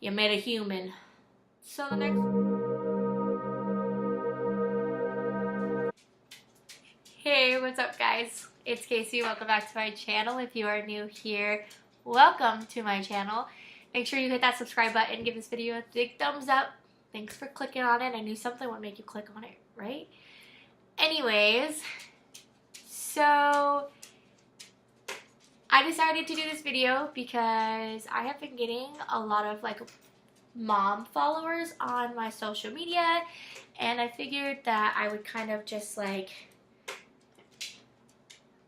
You made a human. So the next... Hey, what's up guys? It's Casey. Welcome back to my channel. If you are new here, welcome to my channel. Make sure you hit that subscribe button, give this video a big thumbs up. Thanks for clicking on it. I knew something would make you click on it, right? Anyways, so I decided to do this video because I have been getting a lot of like mom followers on my social media, and I figured that I would kind of just like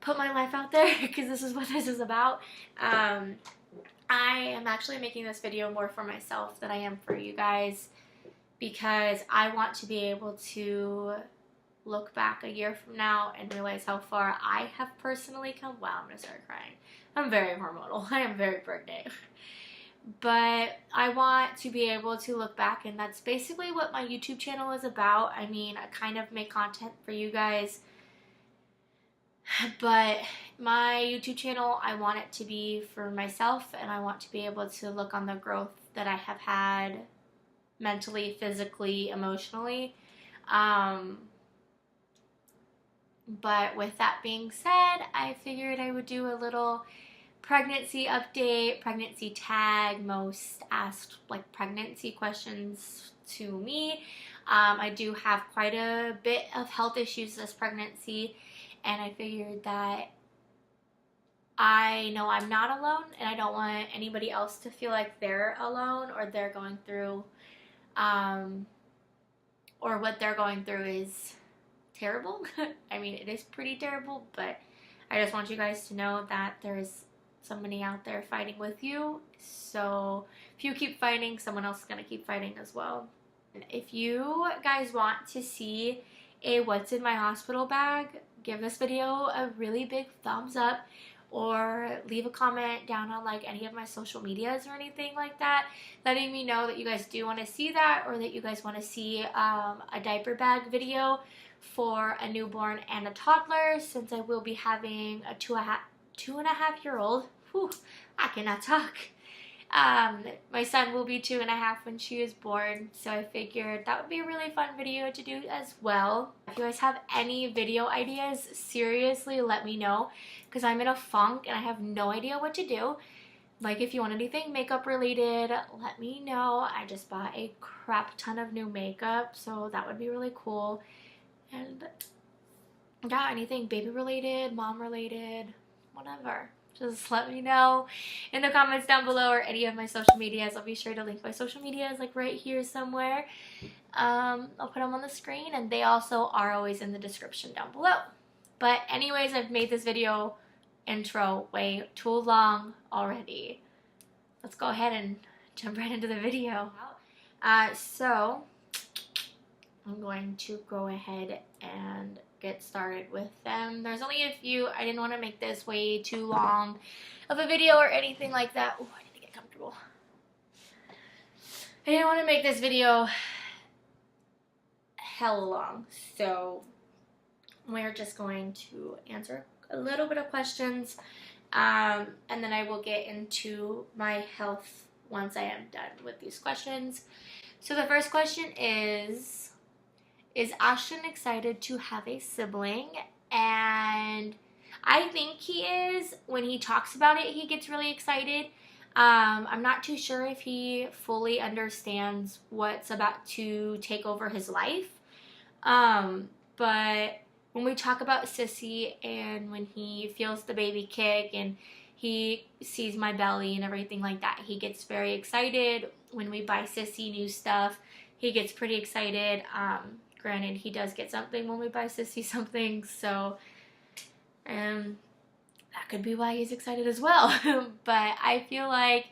put my life out there because this is what this is about. I am actually making this video more for myself than I am for you guys, because I want to be able to look back a year from now and realize how far I have personally come. Wow, I'm gonna start crying. I'm very hormonal. I am very pregnant. But I want to be able to look back, and that's basically what my YouTube channel is about. I mean, I kind of make content for you guys, but my YouTube channel, I want it to be for myself, and I want to be able to look on the growth that I have had mentally, physically, emotionally. But with that being said, I figured I would do a little pregnancy update, pregnancy tag, most asked like pregnancy questions to me. I do have quite a bit of health issues this pregnancy, and I figured that I know I'm not alone, and I don't want anybody else to feel like they're alone or they're going through, or what they're going through is terrible. I mean, it is pretty terrible, but I just want you guys to know that there's somebody out there fighting with you. So if you keep fighting, someone else is going to keep fighting as well. If you guys want to see a what's in my hospital bag, give this video a really big thumbs up, or leave a comment down on like any of my social medias or anything like that, letting me know that you guys do want to see that, or that you guys want to see a diaper bag video for a newborn and a toddler, since I will be having a two and a half year old. Whew, I cannot talk. My son will be 2.5 when she is born, so I figured that would be a really fun video to do as well. If you guys have any video ideas, seriously let me know, because I'm in a funk and I have no idea what to do. Like, if you want anything makeup related, let me know. I just bought a crap ton of new makeup, so that would be really cool. And yeah, anything baby related, mom related, whatever, just let me know in the comments down below, or any of my social medias. I'll be sure to link my social medias like right here somewhere. I'll put them on the screen, and they also are always in the description down below. But anyways, I've made this video intro way too long already. Let's go ahead and jump right into the video. So I'm going to go ahead and get started with them. There's only a few. I didn't want to make this way too long of a video or anything like that. Oh, I need to get comfortable. I didn't want to make this video hella long, so we're just going to answer a little bit of questions, and then I will get into my health once I am done with these questions. So the first question is Ashton excited to have a sibling? And I think he is. When he talks about it, he gets really excited. I'm not too sure if he fully understands what's about to take over his life. But when we talk about Sissy, and when he feels the baby kick and he sees my belly and everything like that, he gets very excited. When we buy Sissy new stuff, he gets pretty excited. Granted, he does get something when we buy Sissy something, so that could be why he's excited as well. But I feel like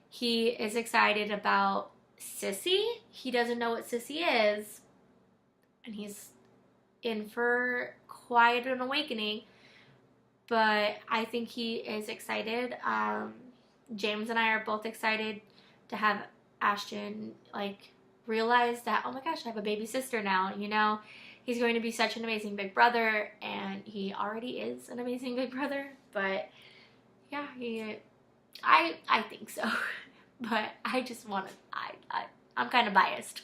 he is excited about Sissy. He doesn't know what Sissy is, and he's in for quite an awakening, but I think he is excited. James and I are both excited to have Ashton like realize that, oh my gosh, I have a baby sister now, you know. He's going to be such an amazing big brother, and he already is an amazing big brother, but yeah, I think so. but I just want to, I'm kind of biased.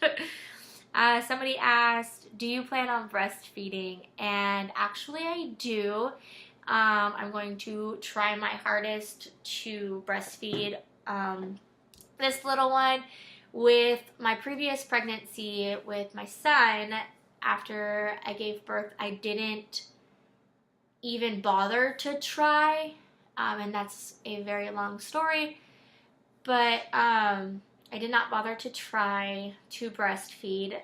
Somebody asked, do you plan on breastfeeding? And actually I do. I'm going to try my hardest to breastfeed this little one. With my previous pregnancy with my son, after I gave birth, I didn't even bother to try, and that's a very long story, but I did not bother to try to breastfeed,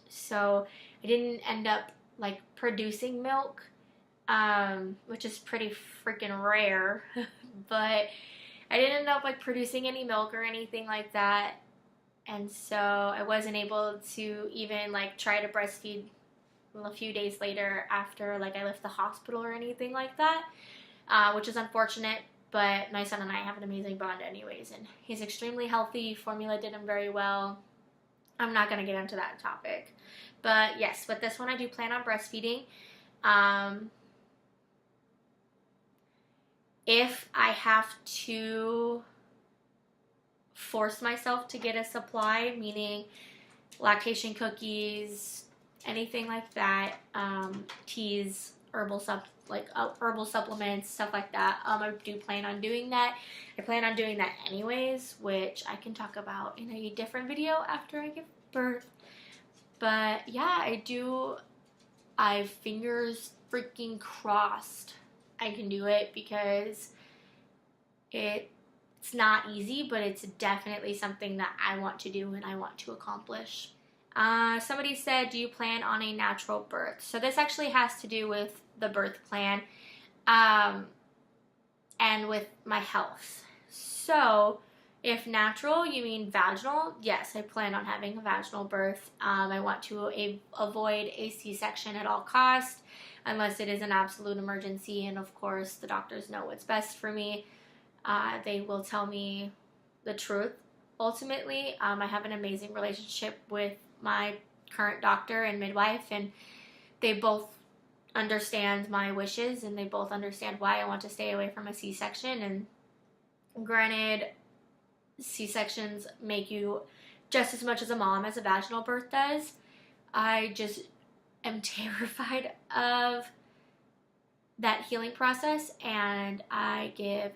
so I didn't end up like producing milk, which is pretty freaking rare, but I didn't end up like producing any milk or anything like that, and so I wasn't able to even like try to breastfeed a few days later after like I left the hospital or anything like that, which is unfortunate, but my son and I have an amazing bond anyways, and he's extremely healthy. Formula did him very well. I'm not going to get into that topic, but yes, with this one I do plan on breastfeeding. If I have to force myself to get a supply, meaning lactation cookies, anything like that, teas, herbal supplements, stuff like that, I do plan on doing that. I plan on doing that anyways, which I can talk about in a different video after I give birth. But yeah, I fingers freaking crossed I can do it, because it's not easy, but it's definitely something that I want to do and I want to accomplish. Somebody said, do you plan on a natural birth? So this actually has to do with the birth plan, and with my health. So if natural, you mean vaginal? Yes, I plan on having a vaginal birth. I want to avoid a C-section at all costs, unless it is an absolute emergency, and of course the doctors know what's best for me. They will tell me the truth ultimately. I have an amazing relationship with my current doctor and midwife, and they both understand my wishes, and they both understand why I want to stay away from a C-section. And granted, C-sections make you just as much as a mom as a vaginal birth does. I just am terrified of that healing process, and I give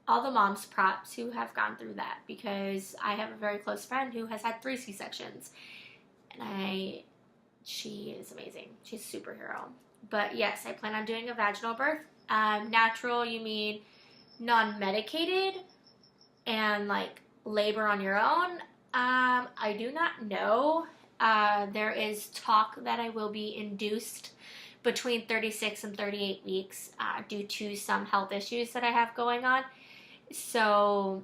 all the moms props who have gone through that, because I have a very close friend who has had 3 C-sections, and she is amazing. She's a superhero. But yes, I plan on doing a vaginal birth. Natural, you mean non-medicated and like labor on your own? I do not know. There is talk that I will be induced between 36 and 38 weeks due to some health issues that I have going on. So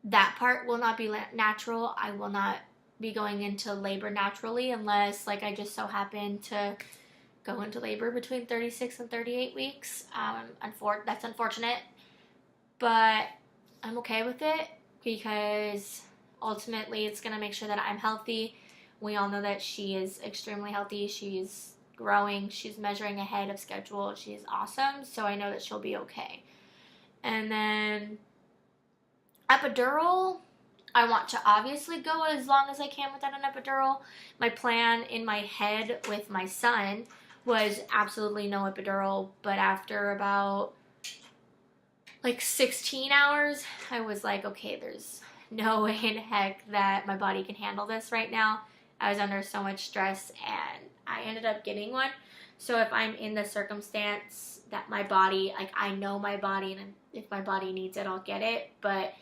that part will not be natural. I will not be going into labor naturally, unless like I just so happen to go into labor between 36 and 38 weeks. That's unfortunate, but I'm okay with it, because ultimately it's going to make sure that I'm healthy. We all know that she is extremely healthy. She's growing. She's measuring ahead of schedule. She's awesome. So I know that she'll be okay. And then epidural, I want to obviously go as long as I can without an epidural. My plan in my head with my son was absolutely no epidural, but after about like 16 hours, I was like, okay, there's no way in heck that my body can handle this right now. I was under so much stress, and I ended up getting one. So if I'm in the circumstance that my body, like I know my body, and if my body needs it, I'll get it. But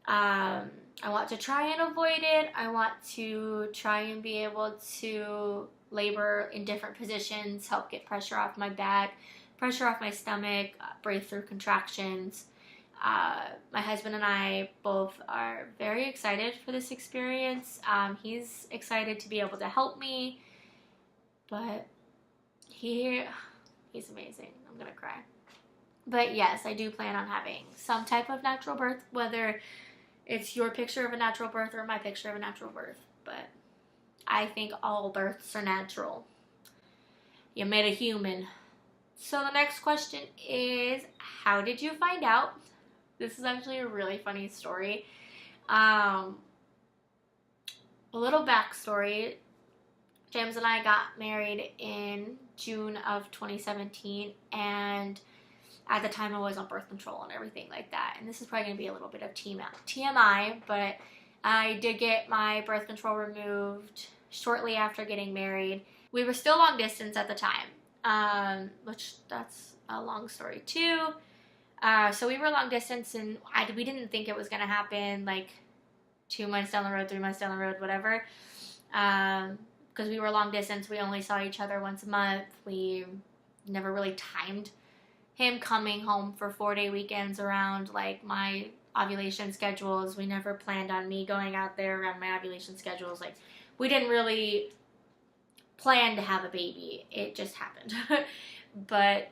I want to try and avoid it. I want to try and be able to labor in different positions, help get pressure off my back, pressure off my stomach, breathe through contractions. My husband and I both are very excited for this experience. He's excited to be able to help me, but he's amazing. I'm gonna cry. But yes, I do plan on having some type of natural birth, whether it's your picture of a natural birth or my picture of a natural birth. But I think all births are natural. You made a human. So the next question is, how did you find out? This is actually a really funny story. A little backstory. James and I got married in June of 2017, and at the time I was on birth control and everything like that. And this is probably going to be a little bit of TMI, but I did get my birth control removed shortly after getting married. We were still long distance at the time, which that's a long story too. So we were long distance, and we didn't think it was going to happen like 2 months down the road, 3 months down the road, whatever. Because we were long distance, we only saw each other once a month. We never really timed him coming home for 4-day weekends around like my ovulation schedules. We never planned on me going out there around my ovulation schedules. Like, we didn't really plan to have a baby. It just happened. But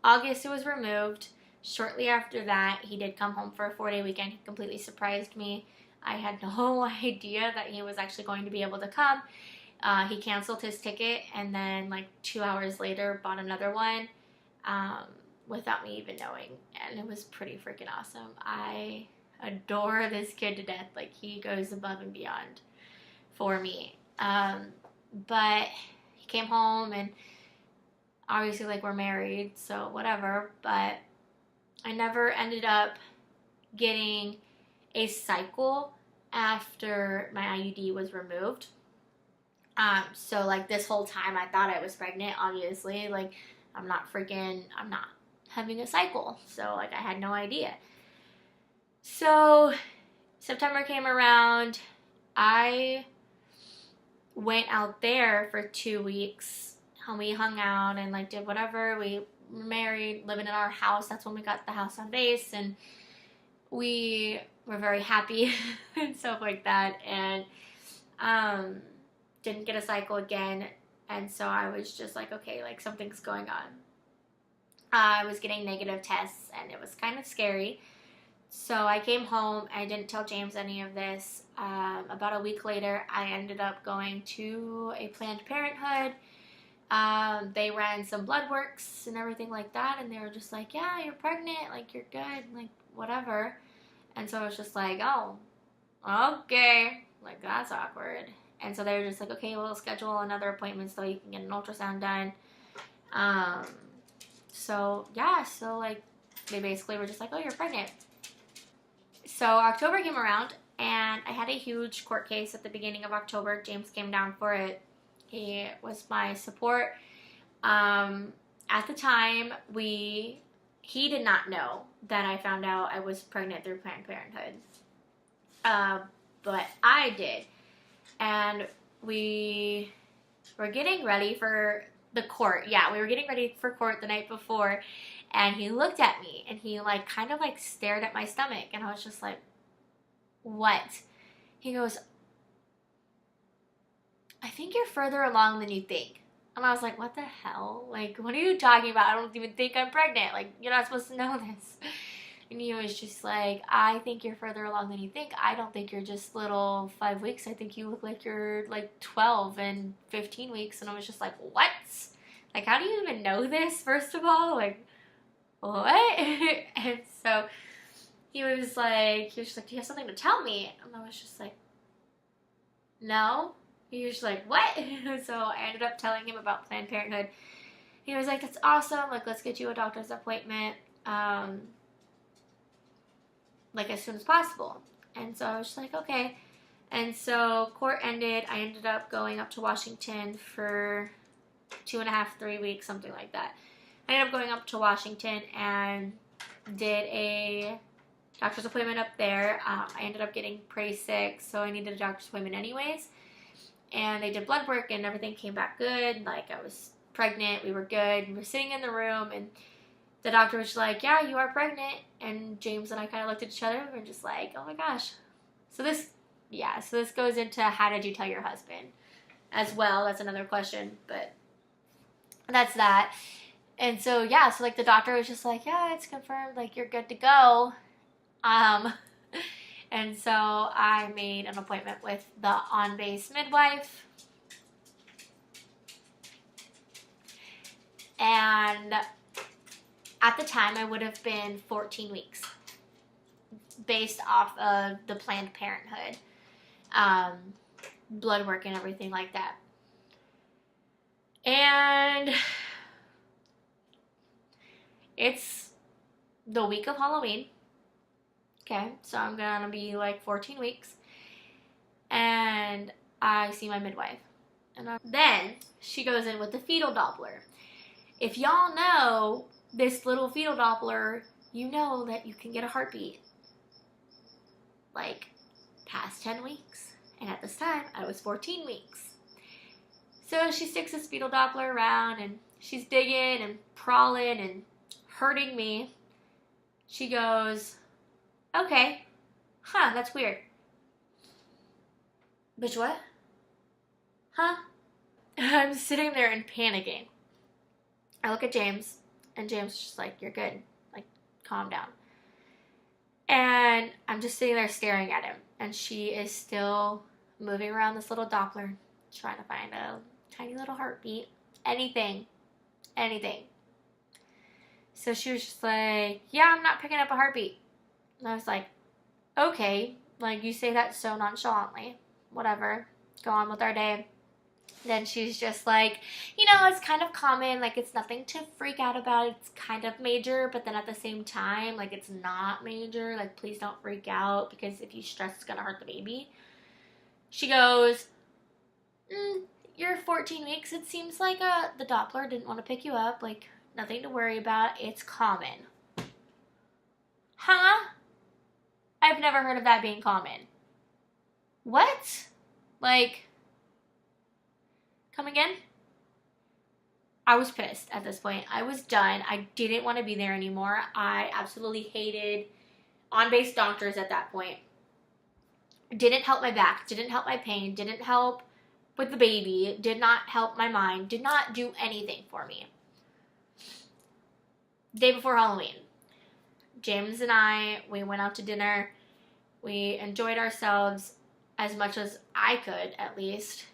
August it was removed. Shortly after that, he did come home for a 4-day weekend. He completely surprised me. I had no idea that he was actually going to be able to come. He canceled his ticket, and then like 2 hours later bought another one without me even knowing, and it was pretty freaking awesome. I adore this kid to death. Like, he goes above and beyond for me. But he came home, and obviously like we're married, so whatever, but I never ended up getting a cycle after my IUD was removed. So like this whole time I thought I was pregnant, obviously. Like, I'm not having a cycle. So like I had no idea. So September came around. I went out there for 2 weeks, and we hung out and like did whatever. We were married, living in our house. That's when we got the house on base, and we were very happy and stuff like that. And didn't get a cycle again, and so I was just like, okay, like something's going on. I was getting negative tests, and it was kind of scary. So I came home. I didn't tell James any of this. About a week later, I ended up going to a Planned Parenthood. They ran some blood works and everything like that, and they were just like, yeah, you're pregnant, like you're good, like whatever. And so I was just like, oh, okay, like that's awkward. And so they were just like, okay, we'll schedule another appointment so you can get an ultrasound done. So yeah, so like they basically were just like, oh, you're pregnant. So October came around, and I had a huge court case at the beginning of October. James came down for it. He was my support. At the time, he did not know that I found out I was pregnant through Planned Parenthood. But I did. And we were getting ready for the court. Yeah, we were getting ready for court the night before, and he looked at me, and he like kind of like stared at my stomach, and I was just like, what? He goes, I think you're further along than you think. And I was like, what the hell? Like, what are you talking about? I don't even think I'm pregnant. Like, you're not supposed to know this. And he was just like, I think you're further along than you think. I don't think you're just little 5 weeks. I think you look like you're like 12 and 15 weeks. And I was just like, what? Like, how do you even know this, first of all? Like, what? And so he was just like, do you have something to tell me? And I was just like, no. He was just like, what? So I ended up telling him about Planned Parenthood. He was like, that's awesome. Like, let's get you a doctor's appointment. Like as soon as possible. And so I was just like, okay. And so court ended. I ended up going up to Washington for 2.5, 3 weeks, something like that. I ended up going up to Washington and did a doctor's appointment up there. I ended up getting pretty sick, so I needed a doctor's appointment anyways. And they did blood work, and everything came back good. Like, I was pregnant. We were good. We were sitting in the room, and the doctor was like, yeah, you are pregnant. And James and I kind of looked at each other. We were just like, oh my gosh. So this goes into how did you tell your husband as well. That's another question, but that's that. And so, yeah, so like the doctor was just like, yeah, it's confirmed. Like, you're good to go. And so I made an appointment with the on-base midwife. And at the time, I would have been 14 weeks based off of the Planned Parenthood blood work and everything like that. And it's the week of Halloween. Okay, so I'm gonna be like 14 weeks. And I see my midwife. And then she goes in with the fetal Doppler. If y'all know this little fetal Doppler, you know that you can get a heartbeat like past 10 weeks. And at this time, I was 14 weeks. So she sticks this fetal Doppler around and she's digging and prowling and hurting me. She goes, okay, that's weird. Bitch, what? Huh? I'm sitting there and panicking. I look at James, and James is just like, you're good. Like, calm down. And I'm just sitting there staring at him, and she is still moving around this little Doppler, trying to find a tiny little heartbeat. Anything. So she was just like, yeah, I'm not picking up a heartbeat. And I was like, okay, like, you say that so nonchalantly. Whatever. Go on with our day. Then she's just like, you know, it's kind of common, like, it's nothing to freak out about, it's kind of major, but then at the same time, like, it's not major, like, please don't freak out, because if you stress, it's gonna hurt the baby. She goes, you're 14 weeks, it seems like the Doppler didn't want to pick you up, like, nothing to worry about, it's common. Huh? I've never heard of that being common. What? Like, come again? I was pissed at this point. I was done. I didn't want to be there anymore. I absolutely hated on-base doctors at that point. Didn't help my back. Didn't help my pain. Didn't help with the baby. Did not help my mind. Did not do anything for me. Day before Halloween, James and I, we went out to dinner. We enjoyed ourselves as much as I could, at least.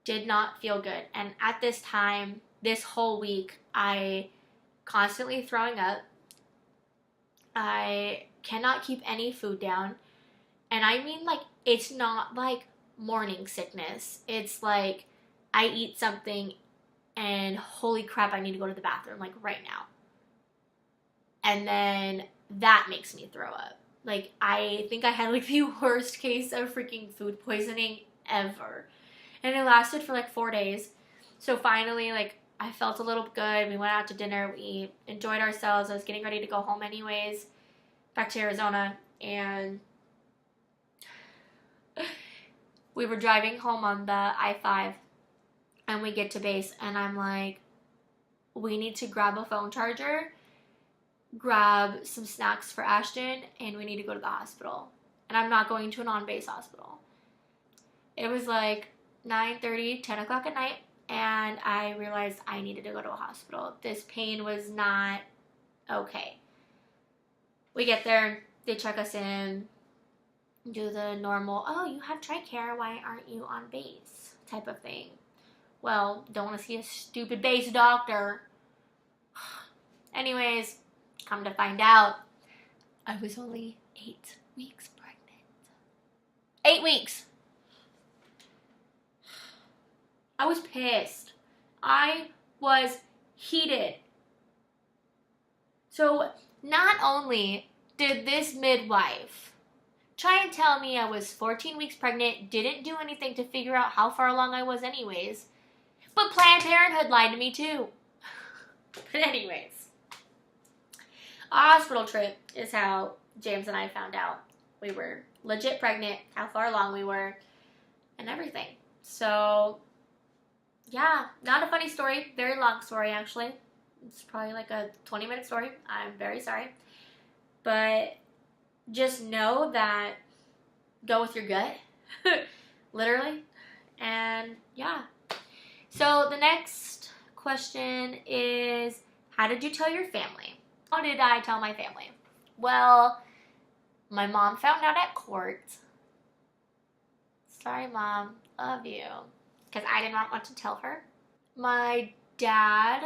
Did not feel good. And at this time, this whole week, I constantly throwing up. I cannot keep any food down. And I mean, like, it's not like morning sickness. It's like I eat something and holy crap, I need to go to the bathroom, like, right now. And then that makes me throw up. Like, I think I had, like, the worst case of freaking food poisoning ever. And it lasted for, like, 4 days. So finally, like, I felt a little good. We went out to dinner. We enjoyed ourselves. I was getting ready to go home anyways, back to Arizona. And we were driving home on the I-5. And we get to base. And I'm like, we need to grab a phone charger, grab some snacks for Ashton, and we need to go to the hospital. And I'm not going to an on-base hospital. It was like 9:30, 10 o'clock at night, and I realized I needed to go to a hospital. This pain was not okay. We get there, they check us in, do the normal, oh, you have TRICARE, why aren't you on base type of thing. Well, don't want to see a stupid base doctor. Anyways, come to find out, I was only 8 weeks pregnant. 8 weeks! I was pissed. I was heated. So, not only did this midwife try and tell me I was 14 weeks pregnant, didn't do anything to figure out how far along I was anyways, but Planned Parenthood lied to me too. But anyways, a hospital trip is how James and I found out we were legit pregnant, how far along we were, and everything. So, yeah, not a funny story. Very long story, actually. It's probably like a 20-minute story. I'm very sorry. But just know that go with your gut. Literally. And, yeah. So, the next question is, how did you tell your family? How did I tell my family? Well, my mom found out at court. Sorry, Mom. Love you. Because I did not want to tell her. My dad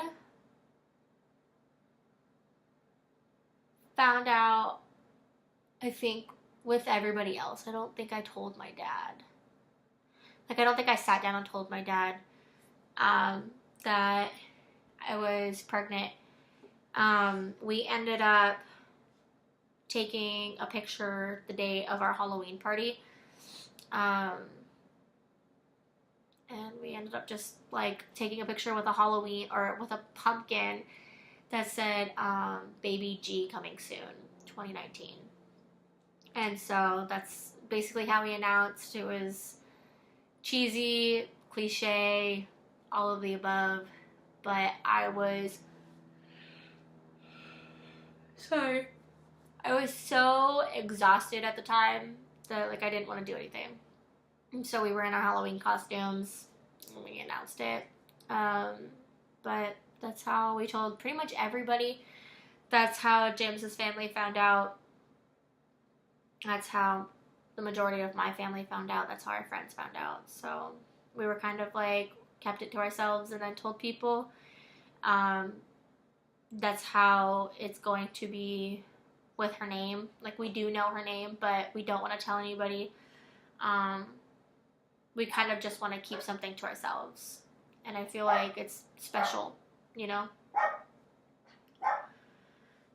found out, I think, with everybody else. I don't think I told my dad. Like, I don't think I sat down and told my dad that I was pregnant. We ended up taking a picture the day of our Halloween party. And we ended up just like taking a picture with a Halloween or with a pumpkin that said baby G coming soon, 2019. And so that's basically how we announced. It was cheesy, cliche, all of the above, but I was so exhausted at the time that like I didn't want to do anything. And so we were in our Halloween costumes and we announced it. But that's how we told pretty much everybody. That's how James's family found out. That's how the majority of my family found out. That's how our friends found out. So we were kind of like kept it to ourselves and then told people. That's how it's going to be with her name. Like, we do know her name, but we don't want to tell anybody. We kind of just want to keep something to ourselves. And I feel like it's special, you know?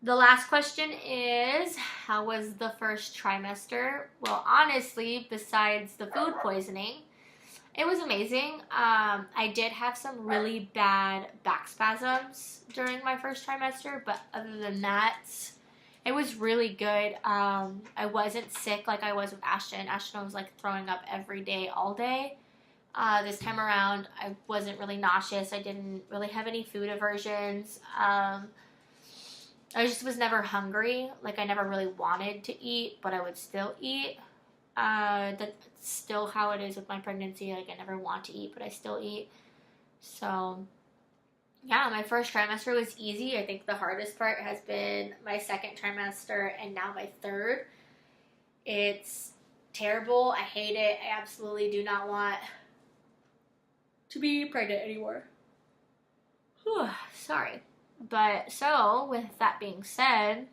The last question is, how was the first trimester? Well, honestly, besides the food poisoning, it was amazing. I did have some really bad back spasms during my first trimester, but other than that, it was really good. I wasn't sick like I was with Ashton. Ashton was like throwing up every day, all day. This time around, I wasn't really nauseous. I didn't really have any food aversions. I just was never hungry. Like, I never really wanted to eat, but I would still eat. That's still how it is with my pregnancy. Like, I never want to eat, but I still eat. So, yeah, my first trimester was easy. I think the hardest part has been my second trimester and now my third. It's terrible. I hate it. I absolutely do not want to be pregnant anymore. Whew, sorry. But so, with that being said,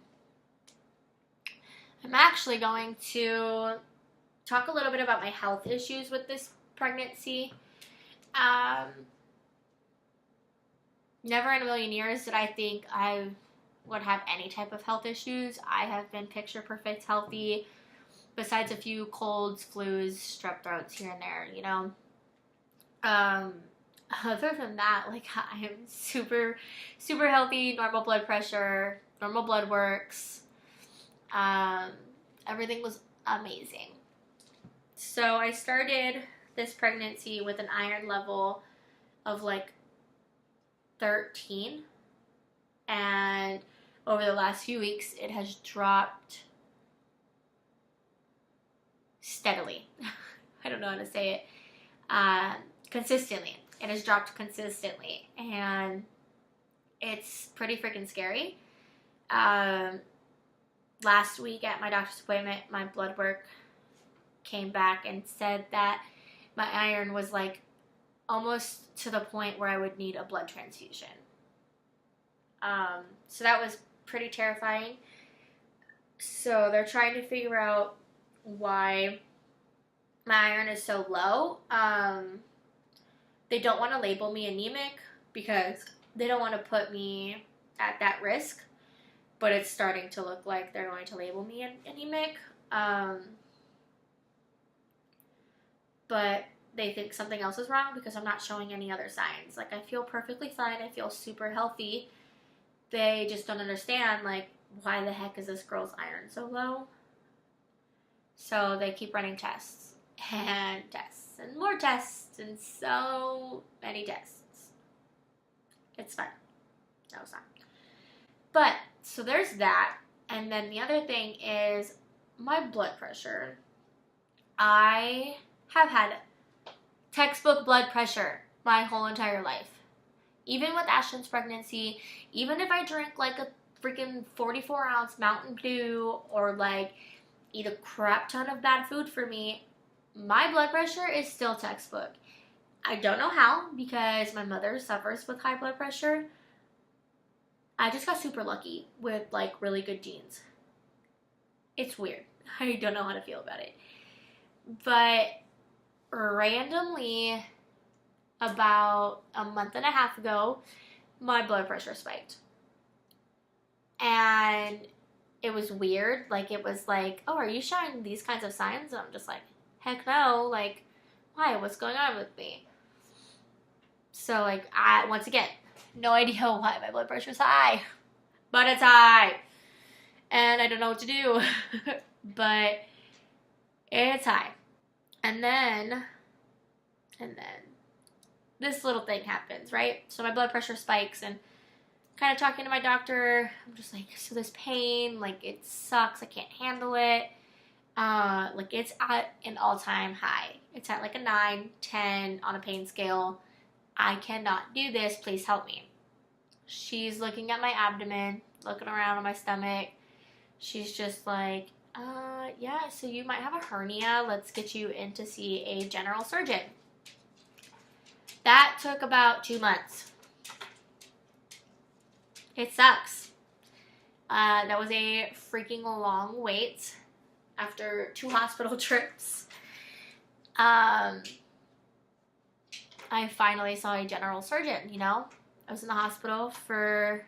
I'm actually going to talk a little bit about my health issues with this pregnancy. Never in a million years did I think I would have any type of health issues. I have been picture perfect healthy, besides a few colds, flus, strep throats here and there, you know. Other than that, like, I am super, super healthy, normal blood pressure, normal blood works. Everything was amazing. So I started this pregnancy with an iron level of like 13. And over the last few weeks, it has dropped steadily. I don't know how to say it. Consistently. It has dropped consistently, and it's pretty freaking scary. Last week at my doctor's appointment, my blood work came back and said that my iron was like almost to the point where I would need a blood transfusion. So that was pretty terrifying. So they're trying to figure out why my iron is so low. They don't want to label me anemic because they don't want to put me at that risk, but it's starting to look like they're going to label me anemic. But they think something else is wrong because I'm not showing any other signs. Like, I feel perfectly fine. I feel super healthy. They just don't understand, like, why the heck is this girl's iron so low? So they keep running tests and tests and more tests and so many tests. It's fun. That was fun. But, so there's that. And then the other thing is my blood pressure. I have had textbook blood pressure my whole entire life. Even with Ashton's pregnancy, even if I drink like a freaking 44-ounce Mountain Dew or like eat a crap ton of bad food for me, my blood pressure is still textbook. I don't know how, because my mother suffers with high blood pressure. I just got super lucky with like really good genes. It's weird. I don't know how to feel about it. But randomly, about a month and a half ago, my blood pressure spiked. And it was weird. Like, it was like, oh, are you showing these kinds of signs? And I'm just like, heck no. Like, why? What's going on with me? So, like, once again, no idea why my blood pressure's high. But it's high. And I don't know what to do. But it's high. And then this little thing happens, right? So my blood pressure spikes, and kind of talking to my doctor, I'm just like, so this pain, like, it sucks. I can't handle it. Like, it's at an all-time high. It's at like a 9, 10 on a pain scale. I cannot do this. Please help me. She's looking at my abdomen, looking around on my stomach. She's just like, yeah, so you might have a hernia. Let's get you in to see a general surgeon. That took about 2 months. It sucks. That was a freaking long wait after 2 hospital trips. I finally saw a general surgeon, you know? I was in the hospital for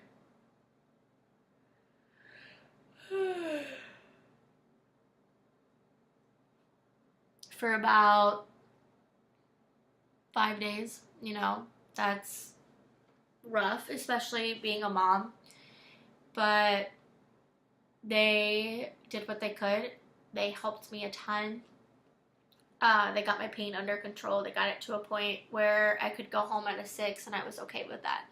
about 5 days, you know? That's rough, especially being a mom. But they did what they could. They helped me a ton. They got my pain under control. They got it to a point where I could go home at a 6, and I was okay with that.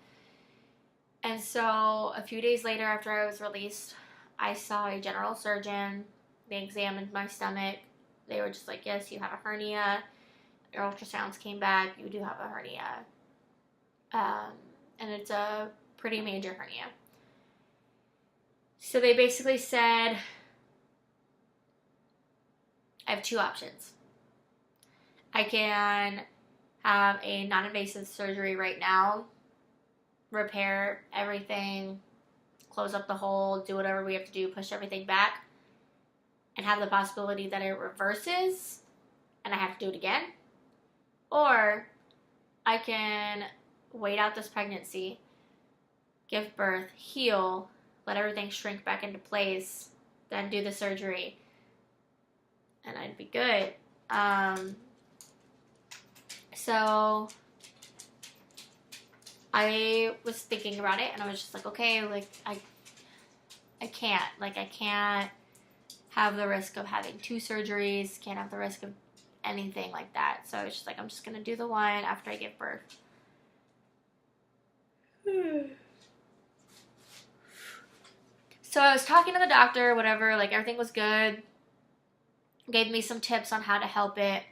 And so a few days later, after I was released, I saw a general surgeon. They examined my stomach. They were just like, yes, you have a hernia. Your ultrasounds came back. You do have a hernia. And it's a pretty major hernia. So they basically said, I have 2 options. I can have a non-invasive surgery right now, repair everything, close up the hole, do whatever we have to do, push everything back, and have the possibility that it reverses and I have to do it again. Or I can wait out this pregnancy, give birth, heal, let everything shrink back into place, then do the surgery, and I'd be good. So I was thinking about it, and I was just like, okay, like, I can't have the risk of having 2 surgeries, can't have the risk of anything like that. So I was just like, I'm just gonna do the one after I give birth. So I was talking to the doctor, whatever, like, everything was good. Gave me some tips on how to help it.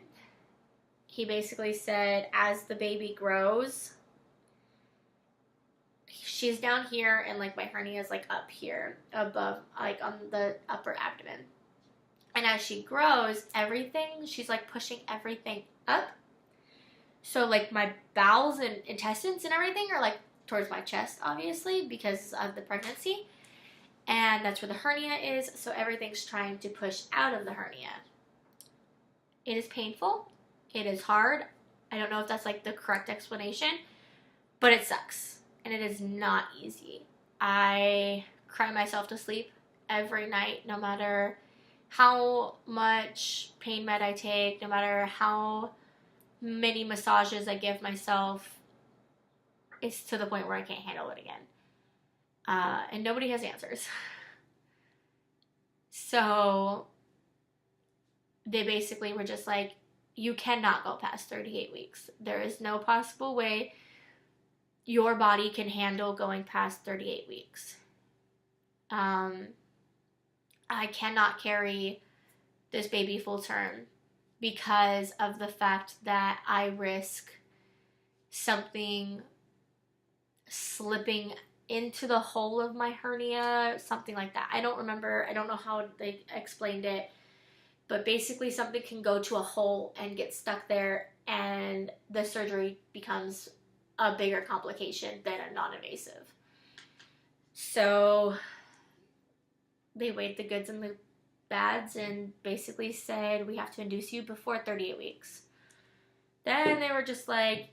He basically said, as the baby grows, she's down here, and like my hernia is like up here above, like on the upper abdomen. And as she grows, everything, she's like pushing everything up. So like my bowels and intestines and everything are like towards my chest, obviously, because of the pregnancy. And that's where the hernia is. So everything's trying to push out of the hernia. It is painful. It is hard. I don't know if that's like the correct explanation, but it sucks. And it is not easy. I cry myself to sleep every night, no matter how much pain med I take, no matter how many massages I give myself. It's to the point where I can't handle it again. And nobody has answers. So they basically were just like, you cannot go past 38 weeks. There is no possible way your body can handle going past 38 weeks. I cannot carry this baby full term because of the fact that I risk something slipping into the hole of my hernia, something like that. I don't remember. I don't know how they explained it. But basically something can go to a hole and get stuck there, and the surgery becomes a bigger complication than a non-invasive. So they weighed the goods and the bads and basically said, we have to induce you before 38 weeks. Then they were just like,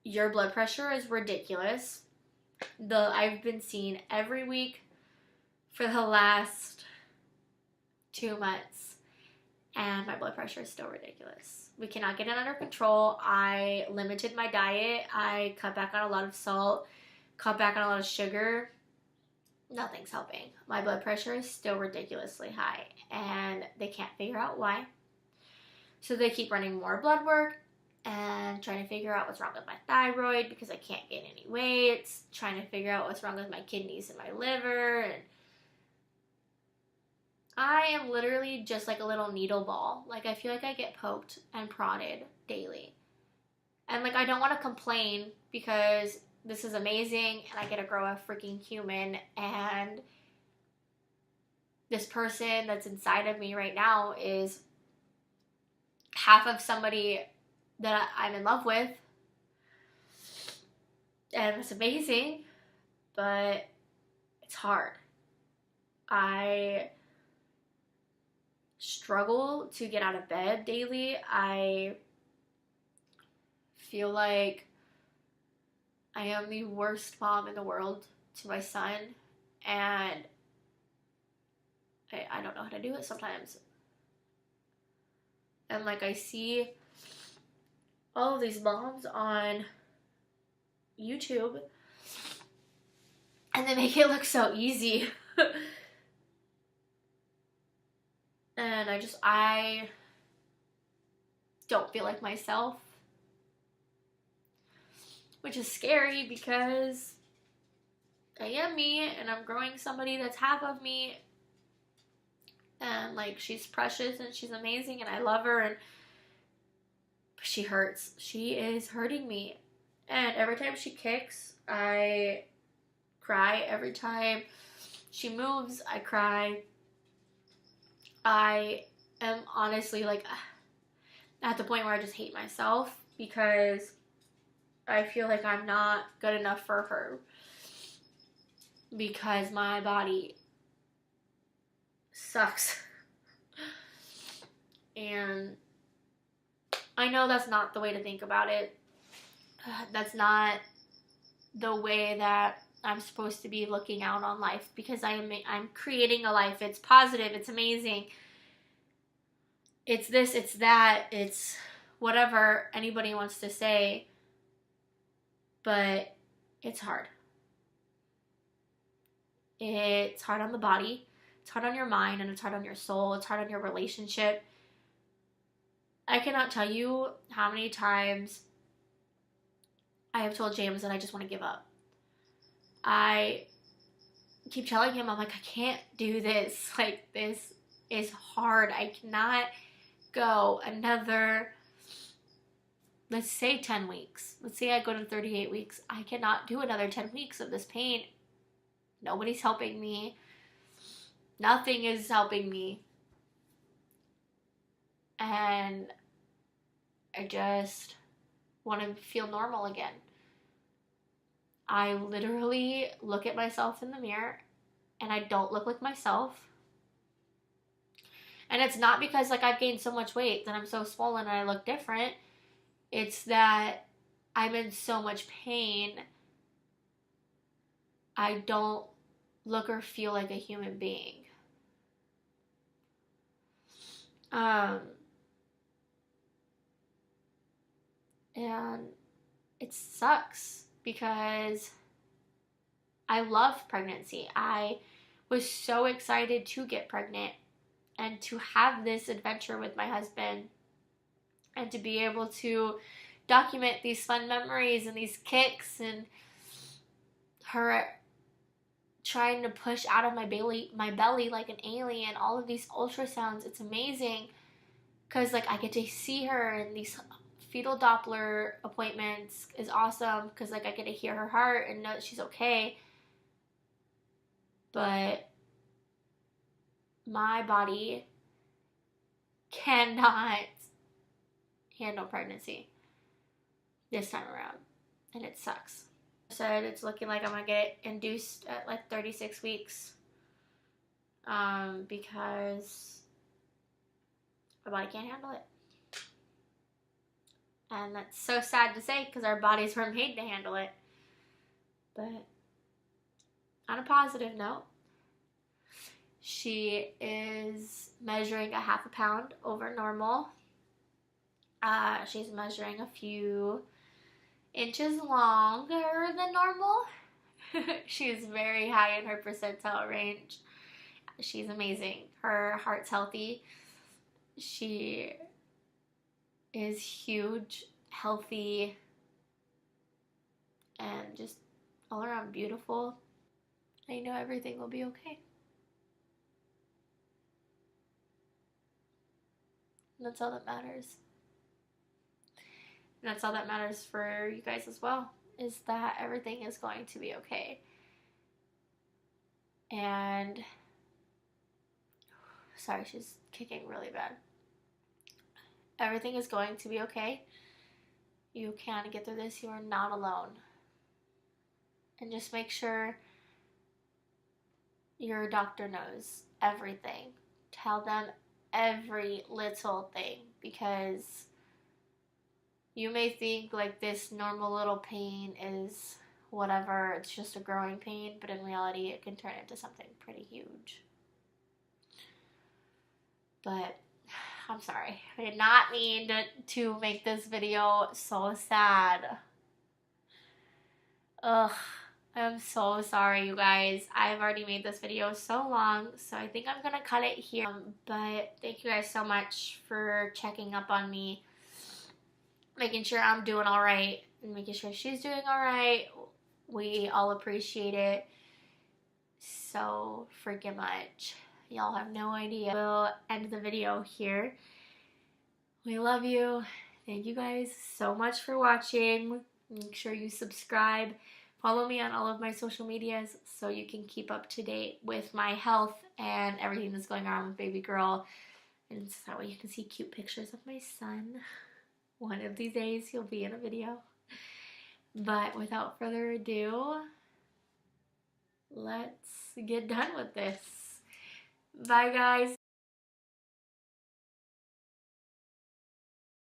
your blood pressure is ridiculous. I've been seen every week for the last 2 months, and my blood pressure is still ridiculous. We cannot get it under control. I limited my diet. I cut back on a lot of salt, cut back on a lot of sugar. Nothing's helping. My blood pressure is still ridiculously high, and they can't figure out why. So they keep running more blood work and trying to figure out what's wrong with my thyroid because I can't gain any weight, trying to figure out what's wrong with my kidneys and my liver, and I am literally just like a little needle ball. Like, I feel like I get poked and prodded daily. And like, I don't want to complain because this is amazing and I get to grow a freaking human, and this person that's inside of me right now is half of somebody that I'm in love with, and it's amazing, but it's hard. I struggle to get out of bed daily. I feel like I am the worst mom in the world to my son, and I don't know how to do it sometimes. And like, I see all of these moms on YouTube and they make it look so easy. And I don't feel like myself, which is scary because I am me and I'm growing somebody that's half of me, and like, she's precious and she's amazing and I love her, and she hurts. She is hurting me, and every time she kicks, I cry. Every time she moves, I cry. I am honestly like at the point where I just hate myself because I feel like I'm not good enough for her because my body sucks. And I know that's not the way to think about it. That's not the way that I'm supposed to be looking out on life, because I'm creating a life. It's positive, it's amazing. It's this, it's that, it's whatever anybody wants to say. But it's hard. It's hard on the body, it's hard on your mind, and it's hard on your soul, it's hard on your relationship. I cannot tell you how many times I have told James that I just want to give up. I keep telling him, I'm like, I can't do this. Like, this is hard. I cannot go another, let's say 10 weeks. Let's say I go to 38 weeks. I cannot do another 10 weeks of this pain. Nobody's helping me. Nothing is helping me. And I just want to feel normal again. I literally look at myself in the mirror and I don't look like myself. And it's not because like I've gained so much weight that I'm so swollen and I look different. It's that I'm in so much pain. I don't look or feel like a human being. And it sucks because I love pregnancy. I was so excited to get pregnant and to have this adventure with my husband and to be able to document these fun memories and these kicks and her trying to push out of my belly like an alien, all of these ultrasounds. It's amazing because like I get to see her, and these fetal Doppler appointments is awesome because like I get to hear her heart and know that she's okay. But my body cannot handle pregnancy this time around, and it sucks. Said it's looking like I'm gonna get induced at like 36 weeks because my body can't handle it. And that's so sad to say because our bodies were made to handle it. But on a positive note, she is measuring a ½ pound over normal. She's measuring a few inches longer than normal. She's very high in her percentile range. She's amazing. Her heart's healthy. She is huge, healthy, and just all around beautiful. I know everything will be okay. And that's all that matters. And that's all that matters for you guys as well, is that everything is going to be okay. And sorry, she's kicking really bad. Everything is going to be okay. You can get through this. You are not alone. And just make sure your doctor knows everything. Tell them every little thing, because you may think like this normal little pain is whatever, it's just a growing pain, but in reality it can turn into something pretty huge. But I'm sorry, I did not mean to make this video so sad. Ugh, I'm so sorry, you guys. I've already made this video so long, so I think I'm gonna cut it here. But thank you guys so much for checking up on me, making sure I'm doing all right, and making sure she's doing all right. We all appreciate it so freaking much. Y'all have no idea. We'll end the video here. We love you. Thank you guys so much for watching. Make sure you subscribe. Follow me on all of my social medias so you can keep up to date with my health and everything that's going on with baby girl. And so that way you can see cute pictures of my son. One of these days he'll be in a video. But without further ado, let's get done with this. Bye guys.